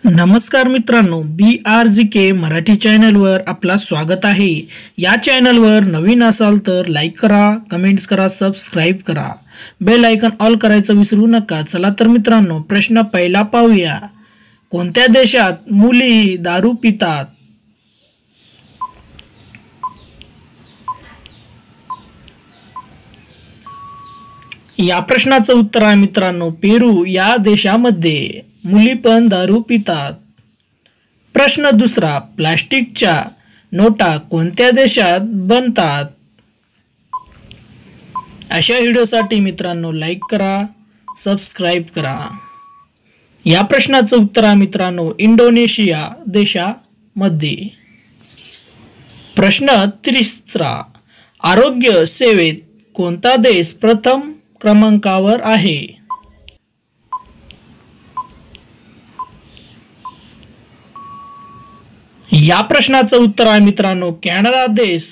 नमस्कार मित्रांनो, BRGK मराठी चॅनलवर आपला स्वागत आहे। या चॅनलवर नवीन असाल तर लाईक करा, कमेंट्स करा, सबस्क्राइब करा, बेल आयकॉन ऑल करायचं विसरू नका। चला तर मित्रांनो, प्रश्न पहिला पाहूया। कोणत्या देशात मुली दारू पितात? या प्रश्नाचं उत्तर आहे मित्रांनो, पेरू या देशामध्ये मुली पण दारू पितात। प्रश्न दुसरा, प्लास्टिकच्या नोटा कोणत्या देशात बनतात? अशा व्हिडिओसाठी मित्रांनो लाईक करा, सबस्क्राइब करा। या प्रश्नाचं उत्तर आहे मित्रांनो, इंडोनेशिया देशामध्ये। प्रश्न तिसरा, आरोग्य सेवेत कोणता देश प्रथम क्रमांकावर आहे? या प्रश्नाचं उत्तर आहे मित्रांनो, कॅनडा देश